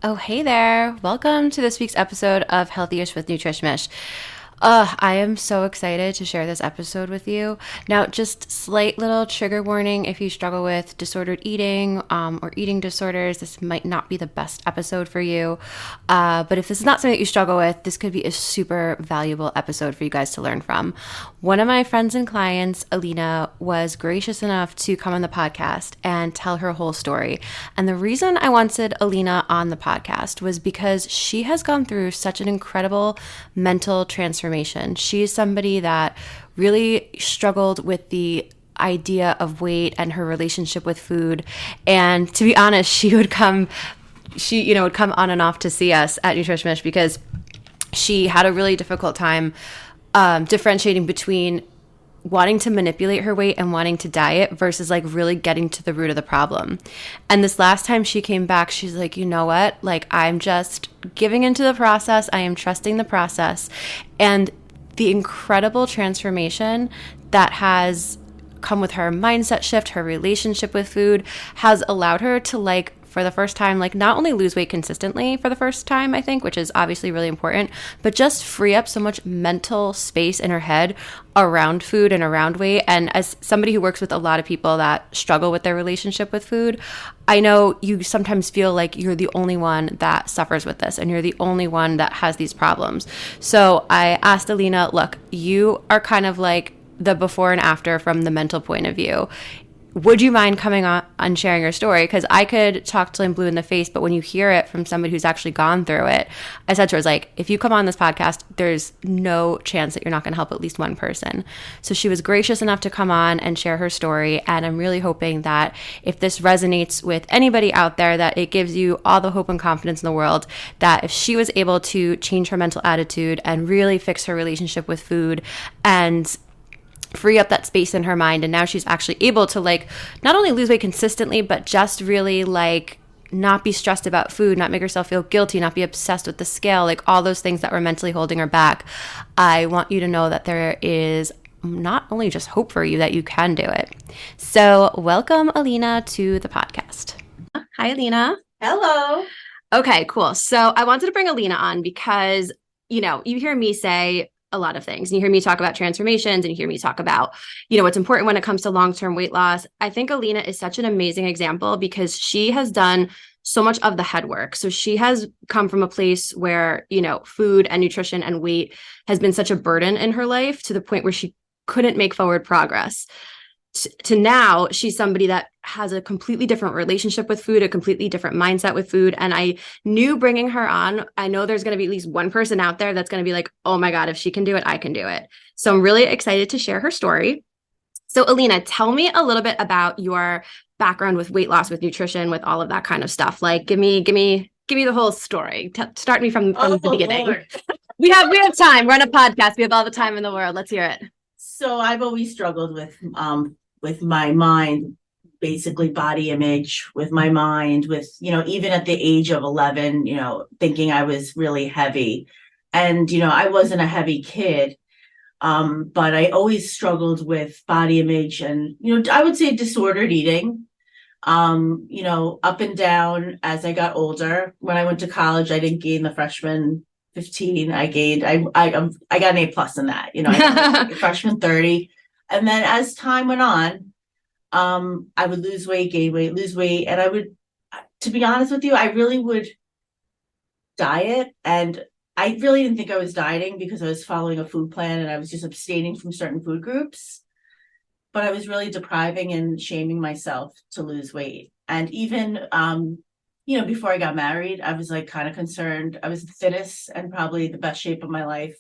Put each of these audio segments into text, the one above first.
Oh, hey there. Welcome to this week's episode of Healthy-ish with Nutrish Mish. I am so excited to share this episode with you. Now, just slight little trigger warning if you struggle with disordered eating or eating disorders, this might not be the best episode for you. But if this is not something that you struggle with, this could be a super valuable episode for you guys to learn from. One of my friends and clients, Alina, was gracious enough to come on the podcast and tell her whole story. And the reason I wanted Alina on the podcast was because she has gone through such an incredible mental transformation. She is somebody that really struggled with the idea of weight and her relationship with food. And to be honest, she would come on and off to see us at Nutrish Mish because she had a really difficult time differentiating between wanting to manipulate her weight and wanting to diet versus like really getting to the root of the problem. And this last time she came back, she's like, you know what? Like, I'm just giving into the process. I am trusting the process. And the incredible transformation that has come with her mindset shift, her relationship with food, has allowed her to for the first time, not only lose weight consistently for the first time, I think, which is obviously really important, but just free up so much mental space in her head around food and around weight. And as somebody who works with a lot of people that struggle with their relationship with food, I know you sometimes feel like you're the only one that suffers with this and you're the only one that has these problems. So I asked Alina, look, you are kind of like the before and after from the mental point of view. Would you mind coming on and sharing your story? Because I could talk till I'm blue in the face, but when you hear it from somebody who's actually gone through it, I said to her, I was like, if you come on this podcast, there's no chance that you're not going to help at least one person. So she was gracious enough to come on and share her story. And I'm really hoping that if this resonates with anybody out there, that it gives you all the hope and confidence in the world that if she was able to change her mental attitude and really fix her relationship with food and free up that space in her mind, and now she's actually able to not only lose weight consistently, but just really not be stressed about food, not make herself feel guilty, not be obsessed with the scale, all those things that were mentally holding her back. I want you to know that there is not only just hope for you, that you can do it. So welcome, Alina, to the podcast. Hi, Alina. Hello. Okay, cool. So I wanted to bring Alina on because, you hear me say a lot of things. And you hear me talk about transformations, and you hear me talk about, what's important when it comes to long-term weight loss. I think Alina is such an amazing example because she has done so much of the head work. So she has come from a place where, food and nutrition and weight has been such a burden in her life to the point where she couldn't make forward progress. To now, she's somebody that has a completely different relationship with food, a completely different mindset with food. And I knew bringing her on, I know there's going to be at least one person out there that's going to be like, oh my God, if she can do it, I can do it. So I'm really excited to share her story. So Alina, tell me a little bit about your background with weight loss, with nutrition, with all of that kind of stuff. Give me the whole story. Start me from the beginning. Lord. We have time. We're on a podcast. We have all the time in the world. Let's hear it. So I've always struggled with my mind, basically body image, with my mind, with, even at the age of 11, thinking I was really heavy. And, I wasn't a heavy kid, but I always struggled with body image and, I would say disordered eating, up and down as I got older. When I went to college, I didn't gain the freshman 15. I got an A+ in that, I got freshman 30. And then as time went on, I would lose weight, gain weight, lose weight. And to be honest with you, I really would diet. And I really didn't think I was dieting because I was following a food plan and I was just abstaining from certain food groups. But I was really depriving and shaming myself to lose weight. And even, before I got married, I was kind of concerned. I was the thinnest and probably the best shape of my life.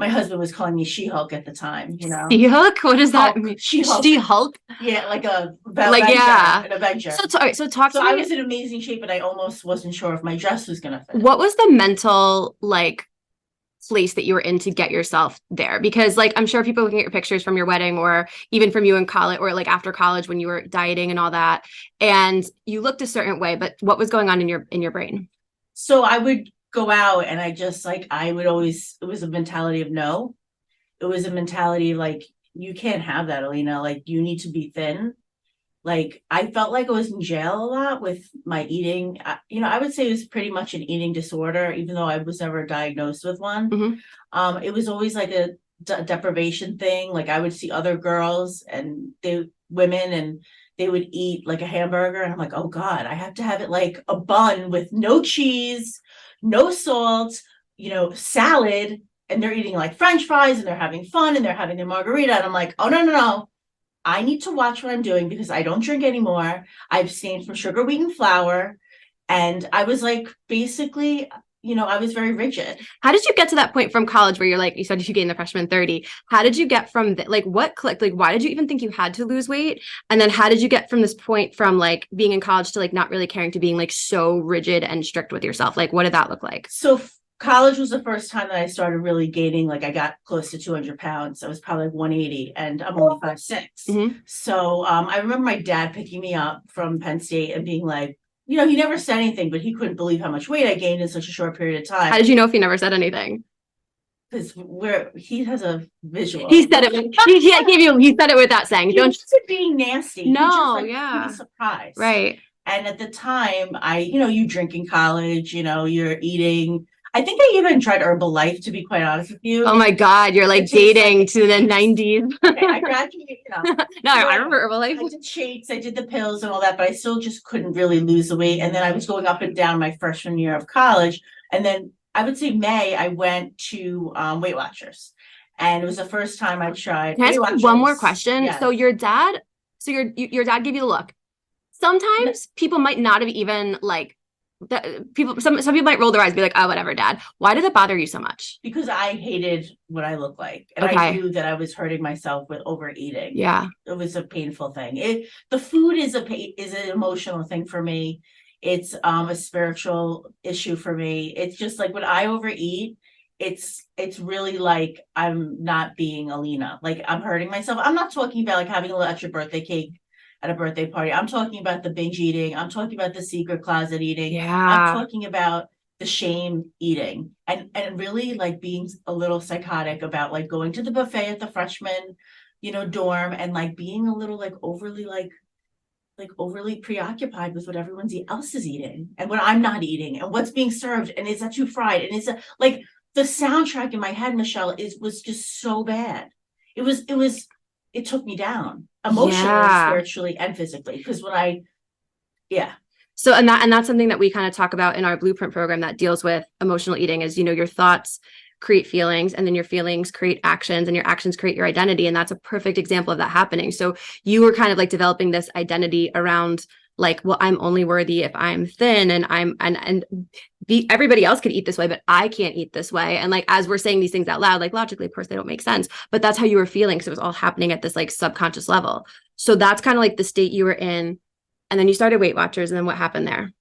My husband was calling me She-Hulk at the time, She-Hulk? What does that mean? She-Hulk. She-Hulk? Yeah, an Avenger. So talk to me. I was in amazing shape, but I almost wasn't sure if my dress was going to fit. What was the mental, place that you were in to get yourself there? Because, I'm sure people looking at your pictures from your wedding or even from you in college or, after college when you were dieting and all that, and you looked a certain way, but what was going on in your brain? So I would go out and I would always, it was a mentality of no. It was a mentality you can't have that, Alina. You need to be thin. like I felt like I was in jail a lot with my eating. I would say it was pretty much an eating disorder, even though I was never diagnosed with one. It was always like a deprivation thing. Like I would see other girls and women, and they would eat like a hamburger, and I'm like, oh God, I have to have it like a bun with no cheese, no salt, salad, and they're eating like French fries and they're having fun and they're having their margarita. And I'm like, oh no, no, no. I need to watch what I'm doing because I don't drink anymore. I abstained from sugar, wheat, and flour. And I was like, basically, I was very rigid. How did you get to that point from college where you're like, you said you gained the freshman 30? How did you get from like what clicked? Like, why did you even think you had to lose weight? And then how did you get from this point from like being in college to like not really caring to being like so rigid and strict with yourself? Like, what did that look like? So college was the first time that I started really gaining. Like I got close to 200 pounds. I was probably like 180 and I'm only 5'6". So I remember my dad picking me up from Penn State and being like, he never said anything, but he couldn't believe how much weight I gained in such a short period of time. How did you know if he never said anything? Because he has a visual. He said it. He said it without saying. Don't just being nasty. No, he was surprised. Right. And at the time, you drink in college. You're eating. I think I even tried Herbalife, to be quite honest with you. Oh my God, you're like dating to the 90s. Okay, I graduated, No, I remember Herbalife. I did shakes, I did the pills and all that, but I still just couldn't really lose the weight. And then I was going up and down my freshman year of college. And then I would say May, I went to Weight Watchers. And it was the first time I tried. Can I ask one more question? Yes. So your dad gave you the look. Sometimes people might not have even like, some people might roll their eyes and be like, oh, whatever, Dad. Why did it bother you so much? Because I hated what I looked like. And I knew that I was hurting myself with overeating. Yeah. It was a painful thing. The food is an emotional thing for me. It's a spiritual issue for me. It's just like when I overeat, it's really like I'm not being Alina. Like I'm hurting myself. I'm not talking about like having a little extra birthday cake at a birthday party. I'm talking about the binge eating. I'm talking about the secret closet eating. Yeah. I'm talking about the shame eating and really like being a little psychotic about like going to the buffet at the freshman, dorm and like being a little like overly preoccupied with what everyone else is eating and what I'm not eating and what's being served. And is that too fried? And is that like the soundtrack in my head, Michelle, was just so bad. It took me down emotionally, spiritually, and physically. Because So, and that's something that we kind of talk about in our blueprint program that deals with emotional eating is, your thoughts create feelings and then your feelings create actions and your actions create your identity. And that's a perfect example of that happening. So you were kind of like developing this identity around like, well, I'm only worthy if I'm thin and everybody else could eat this way, but I can't eat this way. And like, as we're saying these things out loud, like logically, of course, they don't make sense, but that's how you were feeling. So it was all happening at this like subconscious level. So that's kind of like the state you were in. And then you started Weight Watchers. And then what happened there?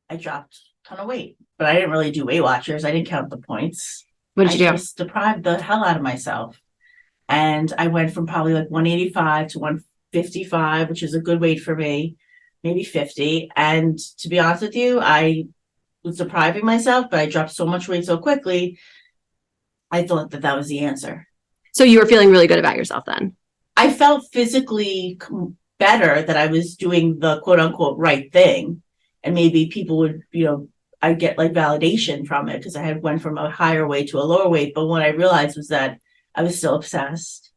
I dropped a ton of weight, but I didn't really do Weight Watchers. I didn't count the points. What did you do? I just deprived the hell out of myself. And I went from probably like 185 to 155, which is a good weight for me, maybe 50. And to be honest with you, I was depriving myself, but I dropped so much weight so quickly. I thought that was the answer. So you were feeling really good about yourself then? I felt physically better that I was doing the quote unquote right thing. And maybe people would, I'd get like validation from it because I had went from a higher weight to a lower weight. But what I realized was that I was still obsessed.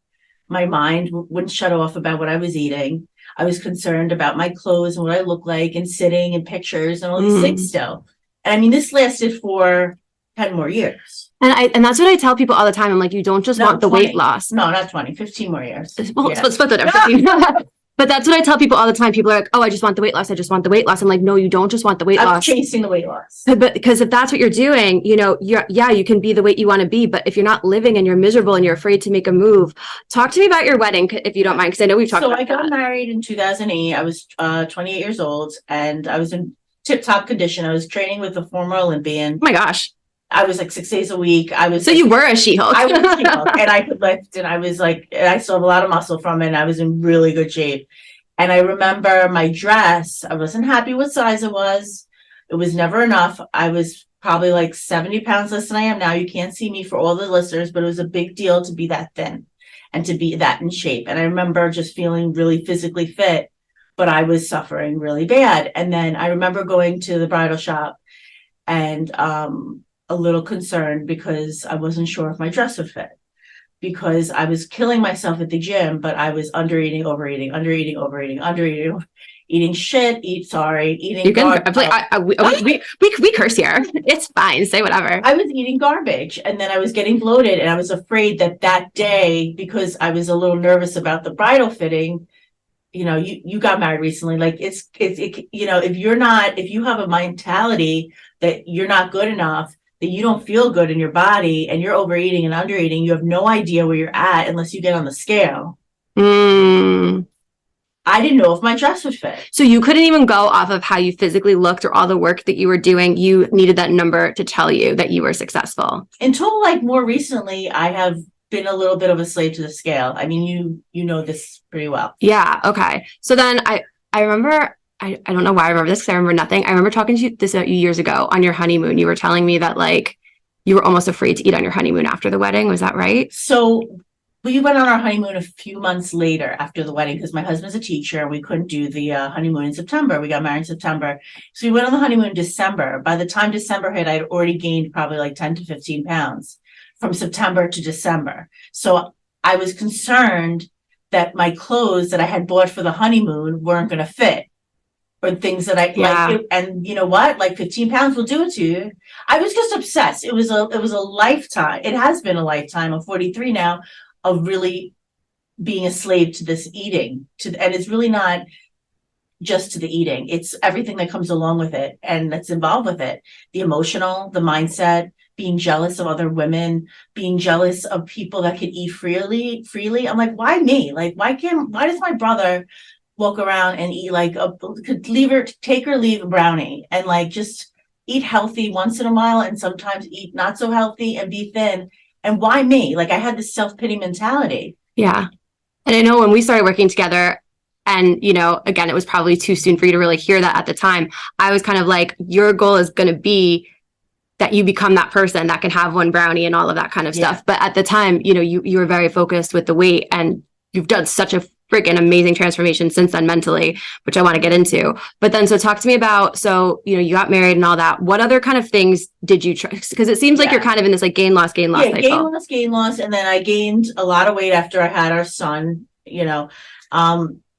My mind wouldn't shut off about what I was eating. I was concerned about my clothes and what I look like and sitting in pictures and all these things still. And I mean, this lasted for 10 more years. And that's what I tell people all the time. I'm like, you don't just want the 20. Weight loss. No, not 20, 15 more years. Well, yeah. Split the difference. But that's what I tell people all the time. People are like, oh, I just want the weight loss. I just want the weight loss. I'm like, no, you don't just want the weight loss. I'm chasing the weight loss. But because if that's what you're doing, you can be the weight you want to be. But if you're not living and you're miserable and you're afraid to make a move, talk to me about your wedding, if you don't mind, because I know we've talked about that. So I got married in 2008. I was 28 years old and I was in tip-top condition. I was training with a former Olympian. Oh my gosh. I was like 6 days a week. So you were a She-Hulk. I was a She-Hulk and I could lift and I was like, and I still have a lot of muscle from it and I was in really good shape. And I remember my dress, I wasn't happy what size it was. It was never enough. I was probably like 70 pounds less than I am now. You can't see me for all the listeners, but it was a big deal to be that thin. and to be that in shape. And I remember just feeling really physically fit, but I was suffering really bad. And then I remember going to the bridal shop and a little concerned because I wasn't sure if my dress would fit, because I was killing myself at the gym, but I was undereating, overeating, undereating, overeating, undereating, eating shit, eating. You can, we curse here. It's fine. Say whatever. I was eating garbage, and then I was getting bloated, and I was afraid that that day, because I was a little nervous about the bridal fitting, you got married recently. Like if you have a mentality that you're not good enough, that you don't feel good in your body, and you're overeating and undereating, you have no idea where you're at unless you get on the scale. I didn't know if my dress would fit. So you couldn't even go off of how you physically looked or all the work that you were doing. You needed that number to tell you that you were successful. Until like more recently, I have been a little bit of a slave to the scale. I mean, you know this pretty well. Yeah. Okay. So then I remember, I don't know why I remember this because I remember nothing. I remember talking to you this years ago on your honeymoon. You were telling me that like you were almost afraid to eat on your honeymoon after the wedding. Was that right? So we went on our honeymoon a few months later after the wedding because my husband's a teacher and we couldn't do the honeymoon in September. We got married in September. So we went on the honeymoon in December. By the time December hit, I'd already gained probably like 10 to 15 pounds from September to December. So I was concerned that my clothes that I had bought for the honeymoon weren't going to fit, or things that I like. And you know what? Like 15 pounds will do it to you. I was just obsessed. It was a lifetime. It has been a lifetime. I'm 43 now, of really being a slave to this eating, and it's really not just to the eating. It's everything that comes along with it and that's involved with it. The emotional, the mindset, being jealous of other women, being jealous of people that could eat freely. I'm like, why me? Like, why does my brother walk around and eat like take or leave a brownie and like just eat healthy once in a while and sometimes eat not so healthy and be thin? And why me? Like I had this self-pity mentality. Yeah. And I know when we started working together, and, again, it was probably too soon for you to really hear that at the time. I was kind of like, your goal is going to be that you become that person that can have one brownie and all of that kind of stuff. But at the time, you were very focused with the weight, and you've done such a freaking amazing transformation since then mentally, which I want to get into. But then, so talk to me about, you got married and all that. What other kind of things did you try? Because it seems like you're kind of in this like gain loss cycle. Gain loss. And then I gained a lot of weight after I had our son,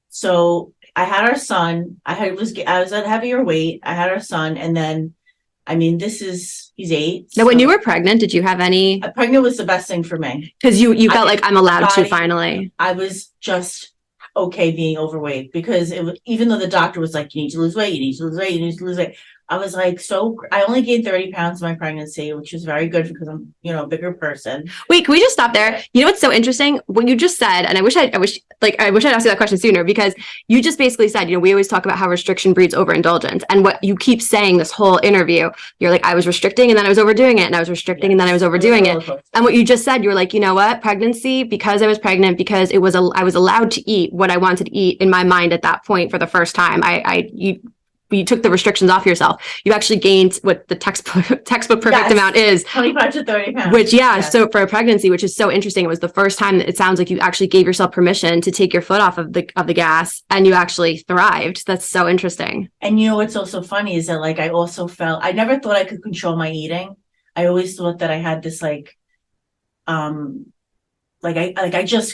so I had our son, I was at heavier weight. I had our son. And then, he's 8. Now, when you were pregnant, did you have any? Pregnant was the best thing for me. Because you felt like I'm allowed to finally. I was just okay being overweight because even though the doctor was like, you need to lose weight, you need to lose weight, you need to lose weight. I was like, I only gained 30 pounds in my pregnancy, which was very good because I'm, a bigger person. Wait, can we just stop there? You know what's so interesting? What you just said, and I wish I'd asked you that question sooner, because you just basically said, we always talk about how restriction breeds overindulgence. And what you keep saying this whole interview, you're like, I was restricting and then I was overdoing it, and I was restricting and then I was overdoing it. And what you just said, you were like, you know what? Pregnancy, because I was pregnant, because I was allowed to eat what I wanted to eat in my mind at that point for the first time. You took the restrictions off yourself. You actually gained what the textbook perfect amount is. 25 to 30 pounds. Which, so for a pregnancy, which is so interesting. It was the first time that it sounds like you actually gave yourself permission to take your foot off of the gas, and you actually thrived. That's so interesting. And what's also funny is that like I also felt, I never thought I could control my eating. I always thought that I had this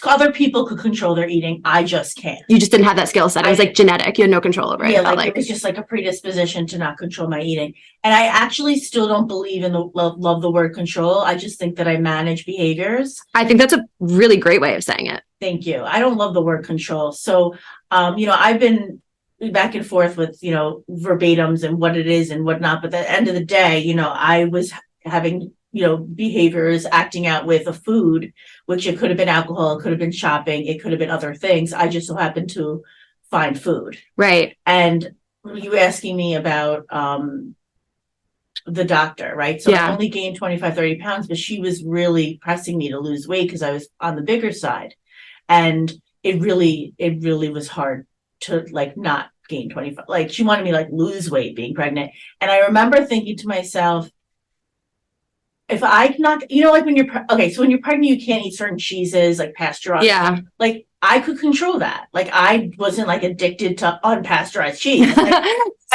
other people could control their eating. I just can't. You just didn't have that skill set. It was like genetic. You had no control over it. Yeah, it was just like a predisposition to not control my eating. And I actually still don't believe in love the word control. I just think that I manage behaviors. I think that's a really great way of saying it. Thank you. I don't love the word control. So, I've been back and forth with, verbatims and what it is and whatnot. But at the end of the day, I was having behaviors acting out with a food, which it could have been alcohol, it could have been shopping, it could have been other things. I just so happened to find food. Right. And you asking me about the doctor, right? So I only gained 25, 30 pounds, but she was really pressing me to lose weight because I was on the bigger side. And it really was hard to not gain 25. Like she wanted me lose weight being pregnant. And I remember thinking to myself, if I not, like when so when you're pregnant, you can't eat certain cheeses, like pasteurized. Yeah. Like I could control that. Like I wasn't like addicted to unpasteurized cheese. Like,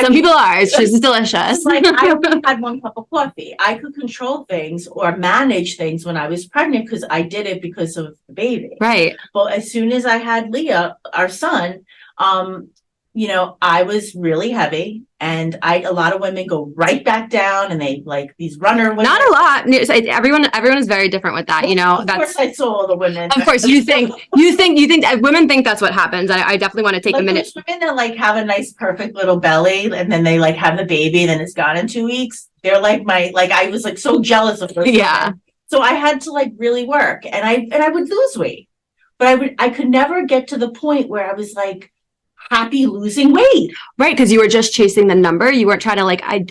Some people are. It's just delicious. like I only had one cup of coffee. I could control things or manage things when I was pregnant because I did it because of the baby. Right. But as soon as I had Leah, our son, I was really heavy, and a lot of women go right back down, and they like these runner women. Not a lot. Everyone is very different with that. Of course, I saw all the women. Of course, you think women think that's what happens. I definitely want to take a minute. Those women that like have a nice, perfect little belly, and then they like have the baby, and then it's gone in 2 weeks. They're like I was like so jealous of those. Yeah. Women. So I had to like really work, and I would lose weight, but I could never get to the point where I was like happy losing weight. Right, because you were just chasing the number. You weren't trying to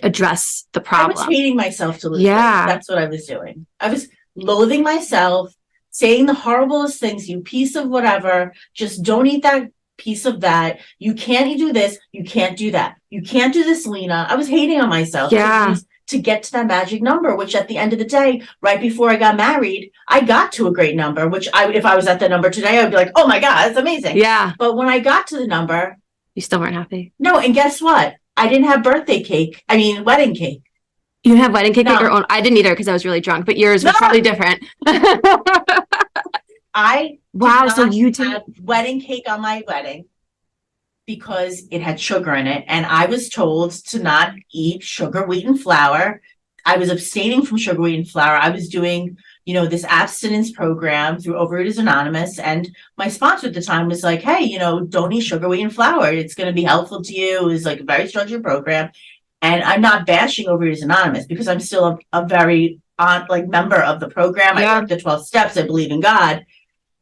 address the problem. I was hating myself to lose weight. That's what I was doing. I was loathing myself, saying the horriblest things, you piece of whatever, just don't eat that piece of that. You can't do this. You can't do that. You can't do this, Lena. I was hating on myself. Yeah. To get to that magic number, which at the end of the day, right before I got married, I got to a great number, which if I was at the number today, I'd be like, oh my God, that's amazing. Yeah. But when I got to the number, you still weren't happy. No. And guess what? I didn't have wedding cake. You didn't have wedding cake at your own? I didn't either because I was really drunk, but yours was probably different. So you had wedding cake on my wedding because it had sugar in it. And I was told to not eat sugar, wheat, and flour. I was abstaining from sugar, wheat, and flour. I was doing, this abstinence program through Overeaters Anonymous. And my sponsor at the time was like, hey, don't eat sugar, wheat, and flour. It's going to be helpful to you. It was like a very structured program. And I'm not bashing Overeaters Anonymous because I'm still a very member of the program. Yeah. I work the 12 steps. I believe in God.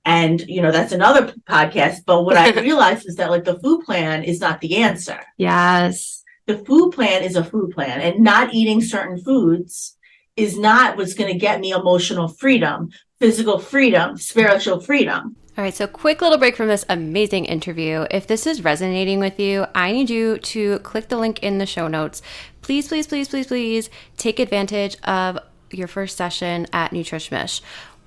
And, that's another podcast. But what I realized is that the food plan is not the answer. Yes. The food plan is a food plan, and not eating certain foods is not what's going to get me emotional freedom, physical freedom, spiritual freedom. All right, so quick little break from this amazing interview. If this is resonating with you, I need you to click the link in the show notes. Please, please, please, please, please take advantage of your first session at Nutrish Mish.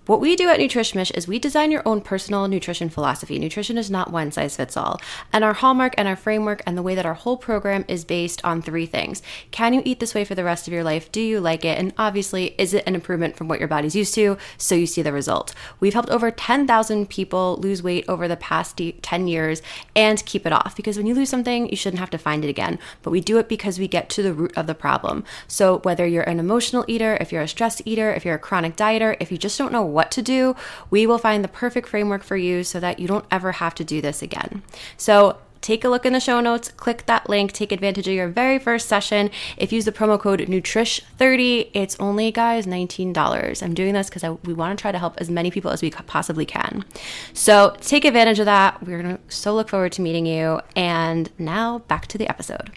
What we do at Nutrish Mish is we design your own personal nutrition philosophy. Nutrition is not one size fits all. And our hallmark and our framework and the way that our whole program is based on 3 things. Can you eat this way for the rest of your life? Do you like it? And obviously, is it an improvement from what your body's used to? So you see the result. We've helped over 10,000 people lose weight over the past 10 years and keep it off. Because when you lose something, you shouldn't have to find it again. But we do it because we get to the root of the problem. So whether you're an emotional eater, if you're a stress eater, if you're a chronic dieter, if you just don't know what to do, we will find the perfect framework for you so that you don't ever have to do this again. So take a look in the show notes, click that link, take advantage of your very first session. If you use the promo code Nutrish30, it's only, guys, $19. I'm doing this because we want to try to help as many people as we possibly can. So take advantage of that. We're going to so look forward to meeting you. And now back to the episode.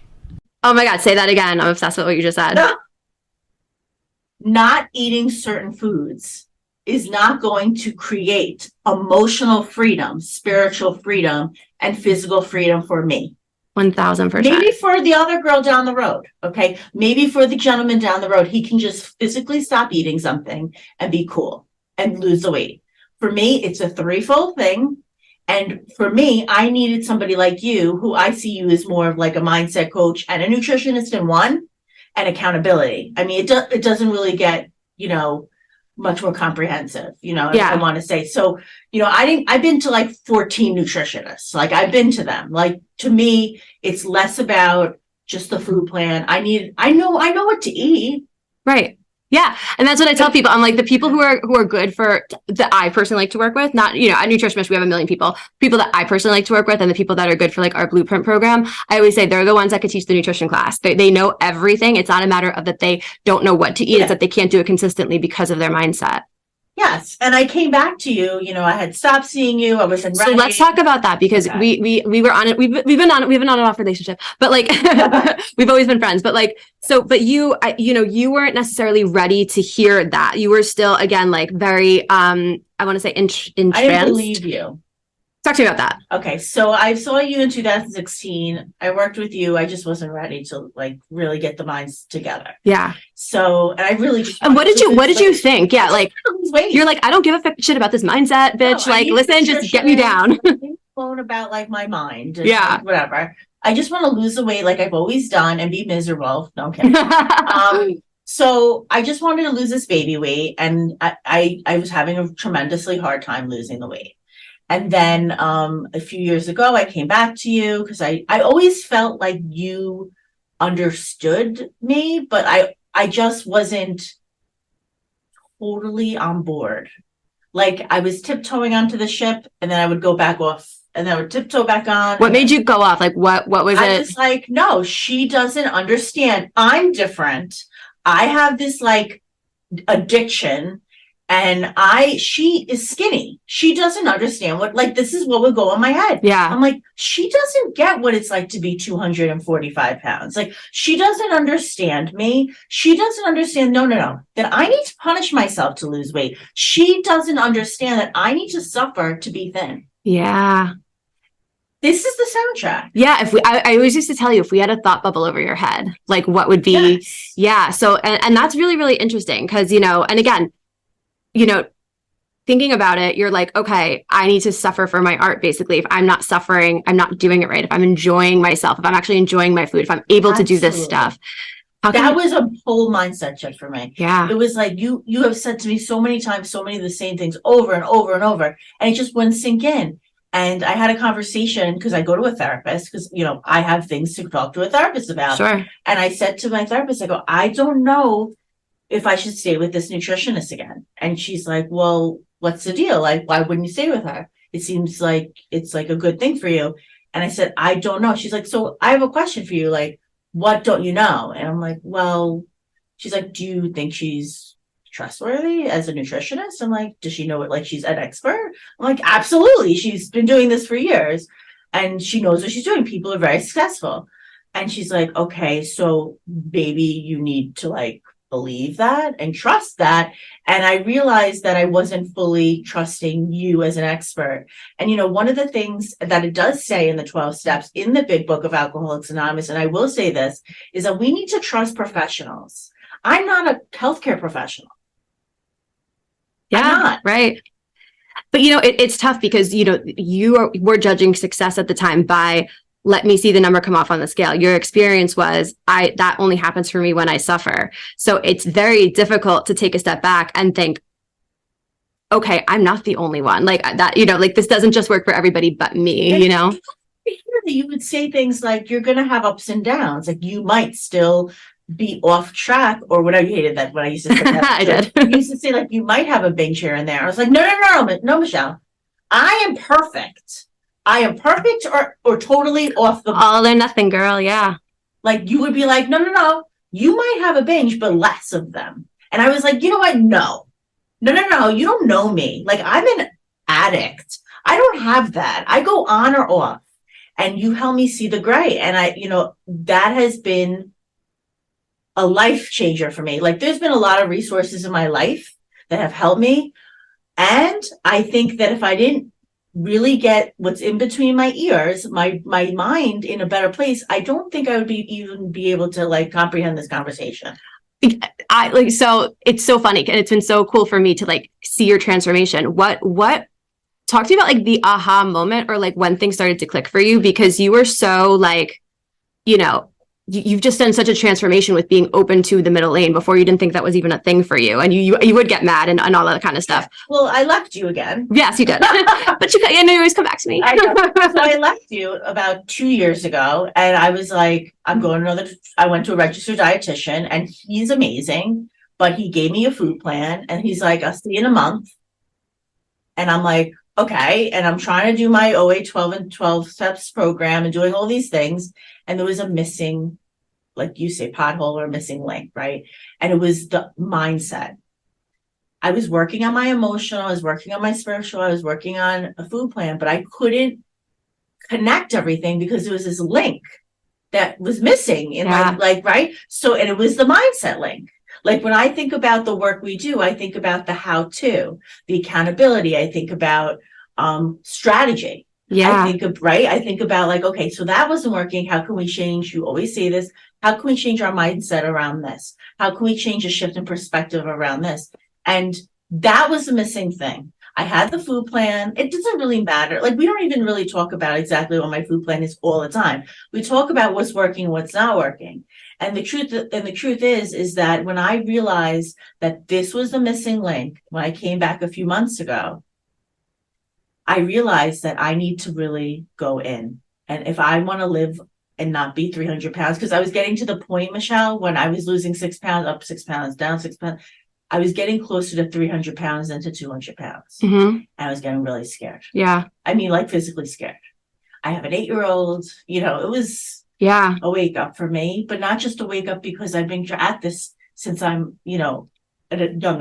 Oh my God, say that again. I'm obsessed with what you just said. Not eating certain foods is not going to create emotional freedom, spiritual freedom, and physical freedom for me. 1,000%. Maybe for the other girl down the road, okay? Maybe for the gentleman down the road, he can just physically stop eating something and be cool and lose the weight. For me, it's a threefold thing. And for me, I needed somebody like you, who I see you as more of like a mindset coach and a nutritionist in one, and accountability. I mean, it doesn't really get, much more comprehensive, I want to say. So, I've been to like 14 nutritionists. Like I've been to them. Like to me, it's less about just the food plan. I know what to eat. Right. Yeah. And that's what I tell people. I'm like, the people who are good for that I personally like to work with, not, at Nutrish Mish, we have 1 million people that I personally like to work with, and the people that are good for like our blueprint program. I always say they're the ones that could teach the nutrition class. They know everything. It's not a matter of that they don't know what to eat. Yeah. It's that they can't do it consistently because of their mindset. Yes. And I came back to you, I had stopped seeing you. I was in So let's talk about that, because we were on it. We've been on and off relationship, but like we've always been friends, but like, but you you weren't necessarily ready to hear that. You were still, again, like very, I want to say entranced. I didn't believe you. Talk to me about that. Okay, so I saw you in 2016. I worked with you. I just wasn't ready to like really get the minds together. Yeah. So, and I really just And what did you like, think? Yeah, like lose weight. you're like, I don't give a shit about this mindset, bitch. No, I Like, need listen, just get me down. Phone about like my mind. Yeah. Like, whatever. I just want to lose the weight like I've always done and be miserable. No, I'm kidding. So I just wanted to lose this baby weight, and I was having a tremendously hard time losing the weight. And then a few years ago, I came back to you because I always felt like you understood me, but I just wasn't totally on board. Like I was tiptoeing onto the ship and then I would go back off and then I would tiptoe back on. What made you go off? Like what was I it? was like, no, she doesn't understand. I'm different. I have this like addiction and she is skinny. She doesn't understand what, like, this is what would go in my head. Yeah. I'm like, she doesn't get what it's like to be 245 pounds. Like, she doesn't understand me. She doesn't understand, no, that I need to punish myself to lose weight. She doesn't understand that I need to suffer to be thin. Yeah. This is the soundtrack. Yeah. I always used to tell you, if we had a thought bubble over your head, like what would be, Yes. yeah. So, and that's really, really interesting because, and again, thinking about it, you're like, okay, I need to suffer for my art. Basically, if I'm not suffering, I'm not doing it right. If I'm enjoying myself, if I'm actually enjoying my food, if I'm able to do this stuff. That was a whole mindset shift for me. Yeah. It was like, you have said to me so many times, so many of the same things over and over and over, and it just wouldn't sink in. And I had a conversation because I go to a therapist because, I have things to talk to a therapist about. Sure. And I said to my therapist, I go, I don't know if I should stay with this nutritionist again. And she's like, well, what's the deal? Like, why wouldn't you stay with her? It seems like it's like a good thing for you. And I said, I don't know. She's like, so I have a question for you. Like, what don't you know? And I'm like, well, she's like, do you think she's trustworthy as a nutritionist? I'm like, does she know it? Like, she's an expert? I'm like, absolutely. She's been doing this for years and she knows what she's doing. People are very successful. And she's like, okay, so maybe you need to like believe that and trust that. And I realized that I wasn't fully trusting you as an expert. And one of the things that it does say in the 12 steps in the big book of Alcoholics Anonymous, and I will say this, is that we need to trust professionals. I'm not a healthcare professional. Yeah, I'm not. Right. But it's tough because we're judging success at the time by, let me see the number come off on the scale. Your experience was that only happens for me when I suffer. So it's very difficult to take a step back and think, okay, I'm not the only one. Like that, like this doesn't just work for everybody but me, You would say things like you're going to have ups and downs. Like you might still be off track or whatever. You hated that when I used to say that. I did. You used to say like you might have a binge here and there. I was like, no, Michelle. I am perfect. I am perfect or totally off the all or nothing, girl. Yeah. Like you would be like, no. You might have a binge, but less of them. And I was like, you know what? No. You don't know me. Like I'm an addict. I don't have that. I go on or off. And you help me see the gray. And that has been a life changer for me. Like there's been a lot of resources in my life that have helped me. And I think that if I didn't really get what's in between my ears, my mind in a better place, I don't think I would even be able to like comprehend this conversation. So it's so funny and it's been so cool for me to like see your transformation. What talk to me about like the aha moment or like when things started to click for you, because you were so like, you've just done such a transformation with being open to the middle lane. Before you didn't think that was even a thing for you. And you would get mad and all that kind of stuff. Well, I left you again. Yes, you did. But you always come back to me. I know. So I left you about 2 years ago and I was like, I went to a registered dietitian and he's amazing, but he gave me a food plan and he's like, I'll see you in a month. And I'm like, okay. And I'm trying to do my OA 12 and 12 steps program and doing all these things. And there was a missing, like you say, pothole or missing link, right? And it was the mindset. I was working on my emotional, I was working on my spiritual, I was working on a food plan, but I couldn't connect everything because there was this link that was missing in my, like, right? So, and it was the mindset link. Like when I think about the work we do, I think about the how-to, the accountability, I think about strategy. Yeah. I think about like, okay, so that wasn't working. How can we change? You always say this. How can we change our mindset around this? How can we change a shift in perspective around this? And that was the missing thing. I had the food plan. It doesn't really matter. Like, we don't even really talk about exactly what my food plan is all the time. We talk about what's working, what's not working. And the truth is that when I realized that this was the missing link, when I came back a few months ago, I realized that I need to really go in. And if I want to live and not be 300 pounds, because I was getting to the point, Michelle, when I was losing 6 pounds, up 6 pounds, down 6 pounds, I was getting closer to 300 pounds than to 200 pounds. And I was getting really scared. Yeah. I mean, like physically scared. I have an 8-year-old, it was a wake up for me, but not just a wake up because I've been at this since I'm, a young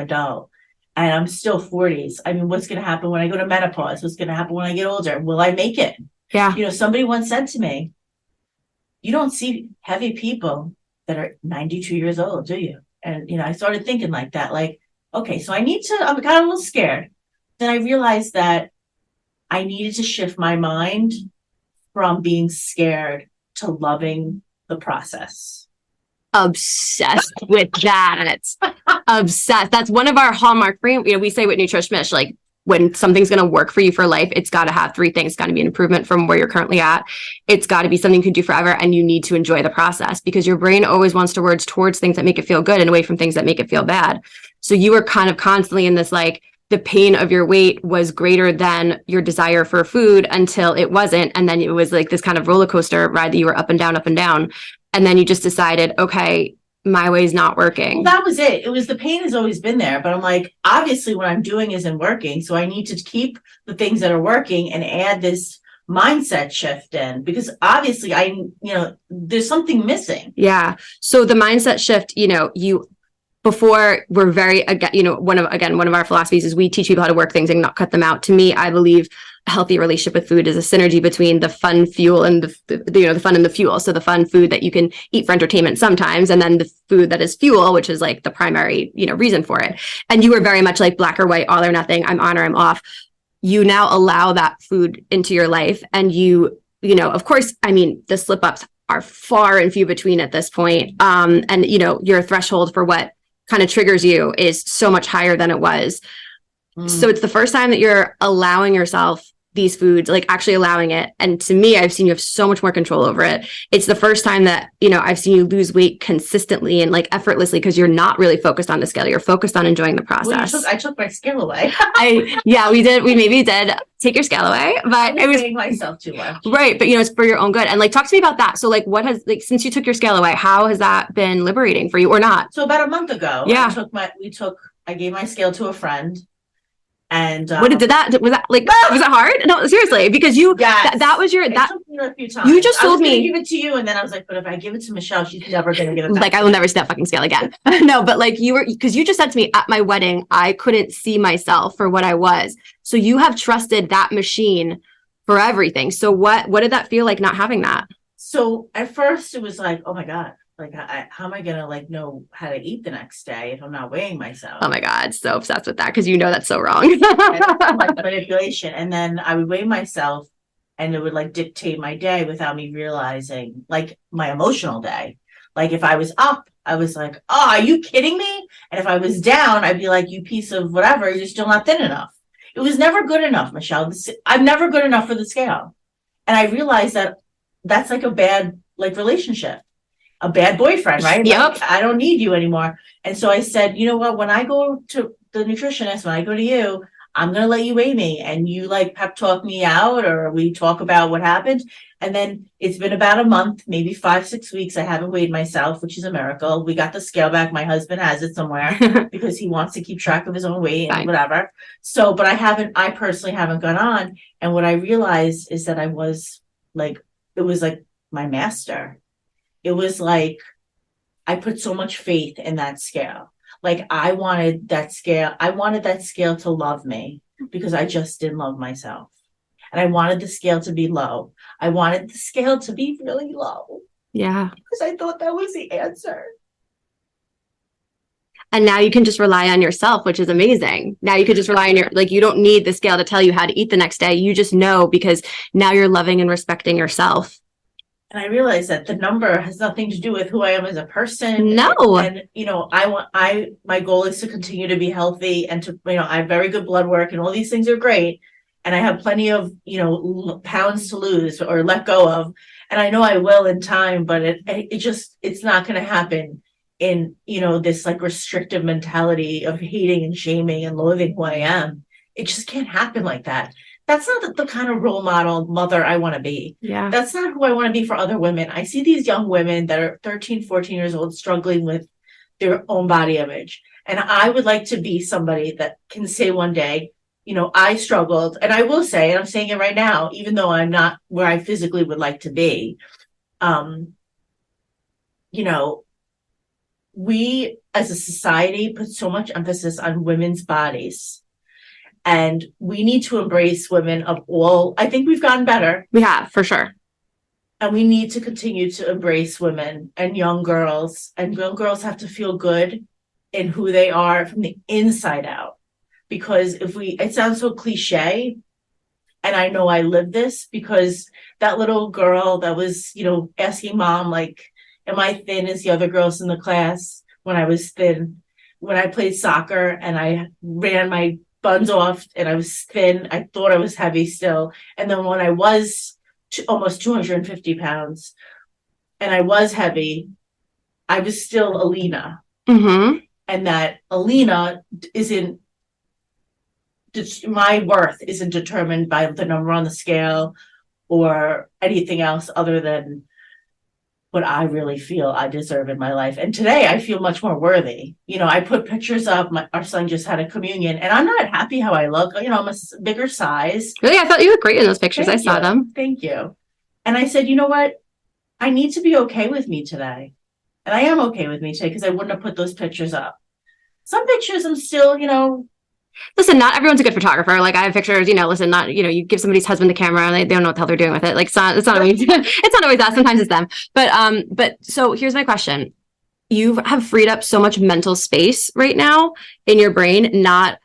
adult. And I'm still 40s. I mean, what's going to happen when I go to menopause? What's going to happen when I get older? Will I make it? Yeah. Somebody once said to me, you don't see heavy people that are 92 years old, do you? And, I started thinking like that, like, okay, so I'm kind of a little scared. Then I realized that I needed to shift my mind from being scared to loving the process. Obsessed with that. Obsessed. That's one of our hallmark frame. We say with Nutrish Mish, like, when something's going to work for you for life, it's got to have 3 things. It's got to be an improvement from where you're currently at. It's got to be something you can do forever, and you need to enjoy the process, because your brain always wants to work towards things that make it feel good and away from things that make it feel bad. So you were kind of constantly in this, like, the pain of your weight was greater than your desire for food until it wasn't. And then it was like this kind of roller coaster ride that you were up and down, up and down. And then you just decided, okay, my way's not working. Well, that was it. It was, the pain has always been there, but I'm like, obviously what I'm doing isn't working. So I need to keep the things that are working and add this mindset shift in, because obviously there's something missing. Yeah. So the mindset shift, before, we're very, one of our philosophies is we teach people how to work things and not cut them out. To me, I believe a healthy relationship with food is a synergy between the fun fuel and the fun and the fuel. So the fun food that you can eat for entertainment sometimes, and then the food that is fuel, which is like the primary, reason for it. And you were very much like black or white, all or nothing. I'm on or I'm off. You now allow that food into your life, and of course, I mean, the slip ups are far and few between at this point. And your threshold for what kind of triggers you is so much higher than it was. So it's the first time that you're allowing yourself these foods, like actually allowing it. And to me, I've seen you have so much more control over it. It's the first time that, I've seen you lose weight consistently and like effortlessly, because you're not really focused on the scale. You're focused on enjoying the process. Well, I took my scale away. We did. We maybe did take your scale away, but it was myself too much. Right. But it's for your own good. And like, talk to me about that. So like, what has, like, since you took your scale away, how has that been liberating for you, or not? So about a month ago, yeah, I gave my scale to a friend. And was it hard? No, seriously, because that was your, that took me a few times. You just told me give it to you, and then I was like, but if I give it to Michelle, she's never gonna give it back. Like, I will never see that fucking scale again. No, but like, because you just said to me at my wedding, I couldn't see myself for what I was. So you have trusted that machine for everything. So what did that feel like, not having that? So at first it was like, oh my God, like, how am I gonna know how to eat the next day if I'm not weighing myself? Oh my God, so obsessed with that, because that's so wrong. Like manipulation. And then I would weigh myself, and it would dictate my day without me realizing, my emotional day. Like, if I was up, I was like, oh, are you kidding me? And if I was down, I'd be like, you piece of whatever, you're still not thin enough. It was never good enough, Michelle. I'm never good enough for the scale. And I realized that that's like a bad relationship. A bad boyfriend, right? Yep. I don't need you anymore. And so I said, you know what? When I go to the nutritionist, when I go to you, I'm going to let you weigh me, and you pep talk me out, or we talk about what happened. And then it's been about a month, maybe 5-6 weeks. I haven't weighed myself, which is a miracle. We got the scale back. My husband has it somewhere because he wants to keep track of his own weight and whatever. So, but I personally haven't gone on. And what I realized is that it was like my master. It was like I put so much faith in that scale. I wanted that scale to love me, because I just didn't love myself. And I wanted the scale to be low. I wanted the scale to be really low. Yeah. Because I thought that was the answer. And now you can just rely on yourself, which is amazing. Now you could just rely on like, you don't need the scale to tell you how to eat the next day. You just know because now you're loving and respecting yourself. And I realize that the number has nothing to do with who I am as a person. No. And, my goal is to continue to be healthy and to, I have very good blood work and all these things are great. And I have plenty of, pounds to lose or let go of. And I know I will in time, but it's not going to happen in, this like restrictive mentality of hating and shaming and loathing who I am. It just can't happen like that. That's not the kind of role model mother I want to be. Yeah. That's not who I want to be for other women. I see these young women that are 13, 14 years old struggling with their own body image. And I would like to be somebody that can say one day, I struggled. And I will say, and I'm saying it right now, even though I'm not where I physically would like to be, we as a society put so much emphasis on women's bodies. And we need to embrace women of all. I think we've gotten better. We have, for sure. And we need to continue to embrace women and young girls. And young girls have to feel good in who they are from the inside out. Because it sounds so cliche. And I know I lived this because that little girl that was, asking mom, like, am I thin as the other girls in the class when I was thin? When I played soccer and I ran my buns off and I was thin, I thought I was heavy still. And then when I was almost 250 pounds and I was heavy, I was still Alina. Mm-hmm. And that Alina my worth isn't determined by the number on the scale or anything else other than what I really feel I deserve in my life. And today I feel much more worthy. I put pictures up. Our son just had a communion and I'm not happy how I look. I'm a bigger size. Really? I thought you looked great in those pictures. I saw them. Thank you. And I said, you know what? I need to be okay with me today. And I am okay with me today because I wouldn't have put those pictures up. Some pictures I'm still, Listen, not everyone's a good photographer. Like I have pictures, listen, not, you give somebody's husband the camera and they don't know what the hell they're doing with it. Like it's not always, it's not always that. Sometimes it's them. But so here's my question. You have freed up so much mental space right now in your brain, and I'm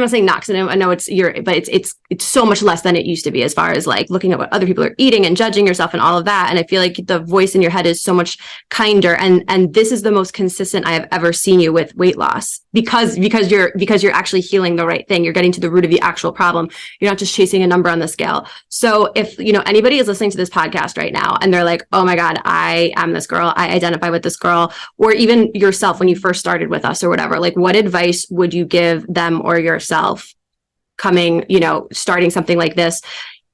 not saying not because I know but it's so much less than it used to be as far as like looking at what other people are eating and judging yourself and all of that. And I feel like the voice in your head is so much kinder. And this is the most consistent I have ever seen you with weight loss because you're actually healing the right thing. You're getting to the root of the actual problem. You're not just chasing a number on the scale. So if, anybody is listening to this podcast right now and they're like, oh my God, I am this girl. I identify with this girl, or even yourself when you first started with us or whatever, like what advice would you give them or yourself coming, starting something like this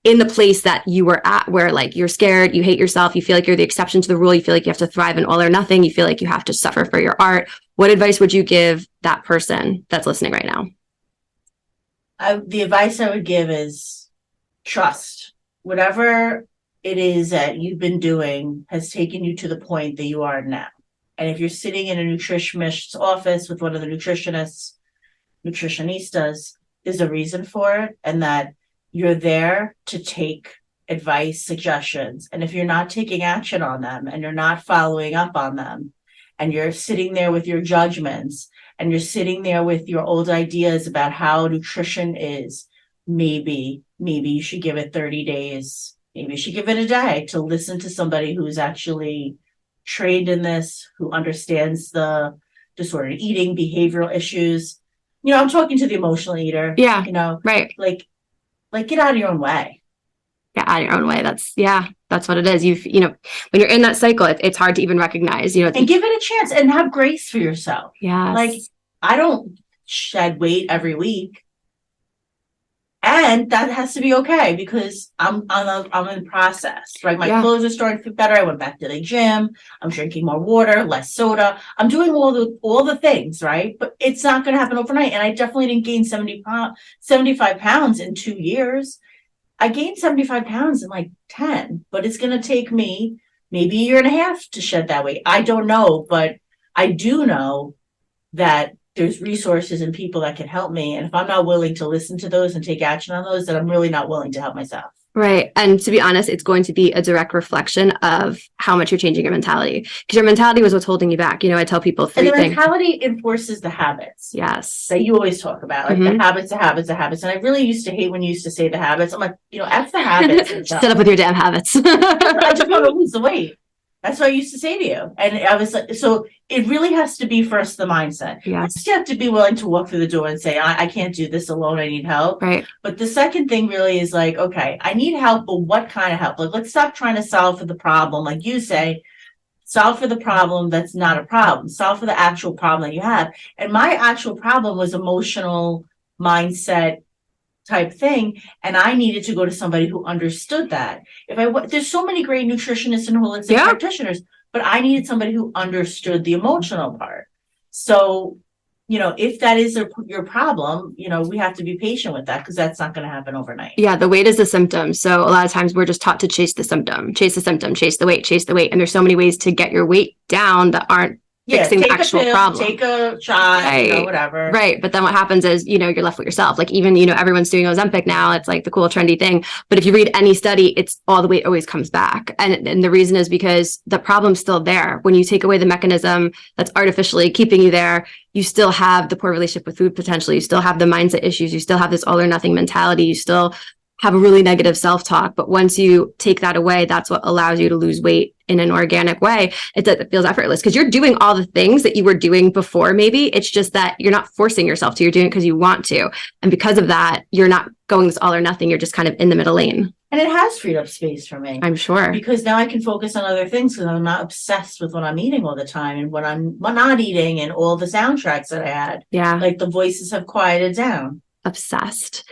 in the place that you were at where like you're scared, you hate yourself, you feel like you're the exception to the rule, you feel like you have to thrive in all or nothing, you feel like you have to suffer for your art. What advice would you give that person that's listening right now? The advice I would give is trust. Whatever it is that you've been doing has taken you to the point that you are now. And if you're sitting in a Nutrish Mish's office with one of the nutritionistas, there's a reason for it, and that you're there to take advice, suggestions. And if you're not taking action on them and you're not following up on them, and you're sitting there with your judgments and you're sitting there with your old ideas about how nutrition is, maybe you should give it 30 days. Maybe you should give it a day to listen to somebody who's actually trained in this, who understands the disordered eating, behavioral issues. I'm talking to the emotional eater. Yeah. Right. Like get out of your own way. Get out of your own way. That's what it is. When you're in that cycle, it's hard to even recognize, and give it a chance and have grace for yourself. Yeah. Like I don't shed weight every week. And that has to be okay because I'm in process, right? My clothes are starting to fit better. I went back to the gym. I'm drinking more water, less soda. I'm doing all the things, right? But it's not going to happen overnight. And I definitely didn't gain 75 pounds in 2 years. I gained 75 pounds in like 10, but it's going to take me maybe a year and a half to shed that weight. I don't know, but I do know that there's resources and people that can help me. And if I'm not willing to listen to those and take action on those, then I'm really not willing to help myself. Right. And to be honest, it's going to be a direct reflection of how much you're changing your mentality. Because your mentality was what's holding you back. I tell people three And the things. mentality enforces the habits. Yes. That you always talk about, like the habits, the habits, the habits. And I really used to hate when you used to say the habits. I'm like, F the habits. Shut up with your damn habits. I just want to lose the weight. That's what I used to say to you. And I was like, so it really has to be first the mindset. Yes. First, you have to be willing to walk through the door and say, I can't do this alone. I need help. Right. But the second thing really is like, okay, I need help, but what kind of help? Like, let's stop trying to solve for the problem. Like you say, solve for the problem that's not a problem. Solve for the actual problem that you have. And my actual problem was emotional mindset type thing, and I needed to go to somebody who understood that. There's so many great nutritionists and holistic practitioners, but I needed somebody who understood the emotional part. So, if that is your problem, we have to be patient with that, because that's not going to happen overnight. Yeah, the weight is the symptom. So a lot of times we're just taught to chase the symptom, chase the weight. And there's so many ways to get your weight down that aren't fixing the actual problem. Take a shot, whatever. Right. But then what happens is, you're left with yourself. Like even, everyone's doing Ozempic now. It's like the cool, trendy thing. But if you read any study, it's all the weight always comes back. And the reason is because the problem's still there. When you take away the mechanism that's artificially keeping you there, you still have the poor relationship with food potentially. You still have the mindset issues. You still have this all or nothing mentality. You still have a really negative self-talk. But once you take that away, that's what allows you to lose weight in an organic way. It feels effortless because you're doing all the things that you were doing before. Maybe it's just that you're not forcing yourself to, you're doing it because you want to. And because of that, you're not going this all or nothing. You're just kind of in the middle lane. And it has freed up space for me. I'm sure. Because now I can focus on other things, because I'm not obsessed with what I'm eating all the time and what I'm not eating and all the soundtracks that I had. Yeah. Like the voices have quieted down. Obsessed.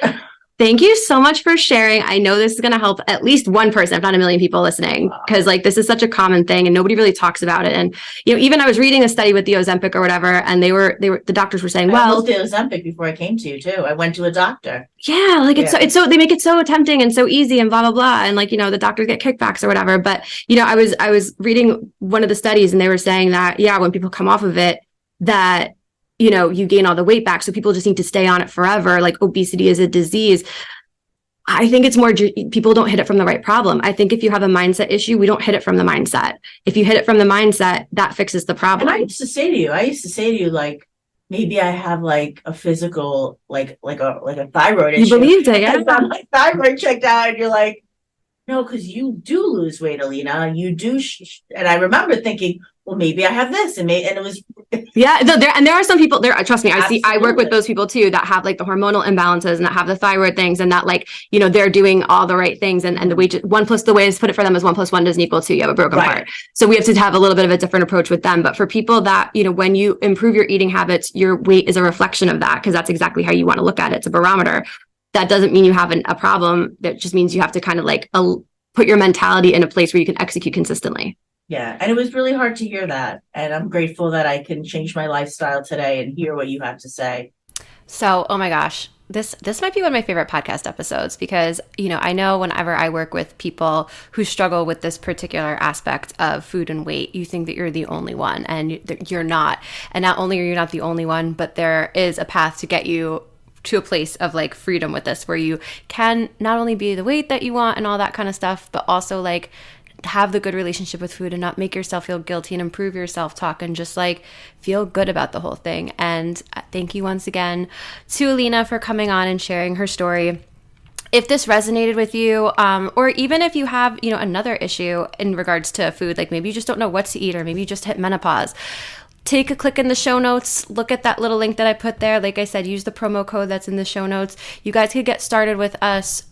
Thank you so much for sharing. I know this is going to help at least one person, if not a million people listening, because this is such a common thing and nobody really talks about it. And, even I was reading a study with the Ozempic or whatever, and the doctors were saying, I did Ozempic before I came to you too. I went to a doctor. Yeah. It's so, they make it so tempting and so easy and blah, blah, blah. And the doctors get kickbacks or whatever. But, I was reading one of the studies and they were saying that, when people come off of it, that you gain all the weight back. So people just need to stay on it forever. Like obesity is a disease. I think it's more, people don't hit it from the right problem. I think if you have a mindset issue, we don't hit it from the mindset. If you hit it from the mindset, that fixes the problem. And I used to say to you, like, maybe I have like a physical, like a thyroid issue. You believed it, yeah? I got my thyroid checked out and you're like, no, because you do lose weight, Alina. You do. And I remember thinking, well, maybe I have this. And it was. Yeah. There are some people there. Trust me. I work with those people too, that have like the hormonal imbalances and that have the thyroid things and that they're doing all the right things. And the way one plus the ways to put it for them is 1 + 1 doesn't equal 2. You have a broken heart. So we have to have a little bit of a different approach with them. But for people that, when you improve your eating habits, your weight is a reflection of that, because that's exactly how you want to look at it. It's a barometer. That doesn't mean you have a problem. That just means you have to kind of put your mentality in a place where you can execute consistently. Yeah. And it was really hard to hear that. And I'm grateful that I can change my lifestyle today and hear what you have to say. So, oh my gosh, this might be one of my favorite podcast episodes, because, I know whenever I work with people who struggle with this particular aspect of food and weight, you think that you're the only one, and you're not. And not only are you not the only one, but there is a path to get you to a place of freedom with this, where you can not only be the weight that you want and all that kind of stuff, but also have the good relationship with food and not make yourself feel guilty and improve your self-talk and just feel good about the whole thing. And thank you once again to Alina for coming on and sharing her story. If this resonated with you, or even if you have, another issue in regards to food, maybe you just don't know what to eat, or maybe you just hit menopause, take a click in the show notes, look at that little link that I put there. Like I said, use the promo code that's in the show notes. You guys could get started with us,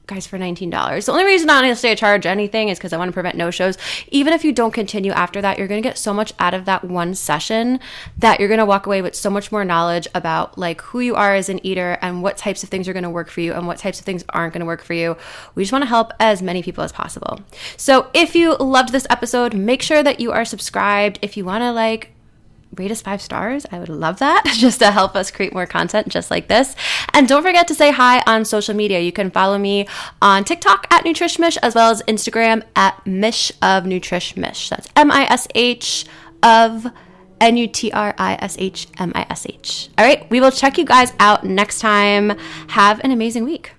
guys, for $19. The only reason honestly I charge anything is because I want to prevent no-shows. Even if you don't continue after that, you're going to get so much out of that one session that you're going to walk away with so much more knowledge about who you are as an eater and what types of things are going to work for you and what types of things aren't going to work for you. We just want to help as many people as possible. So if you loved this episode, make sure that you are subscribed. If you want to rate us 5 stars. I would love that, just to help us create more content just like this. And don't forget to say hi on social media. You can follow me on TikTok at Nutrish Mish, as well as Instagram at Mish of Nutrish Mish. That's MISH of NUTRISHMISH. All right, we will check you guys out next time. Have an amazing week.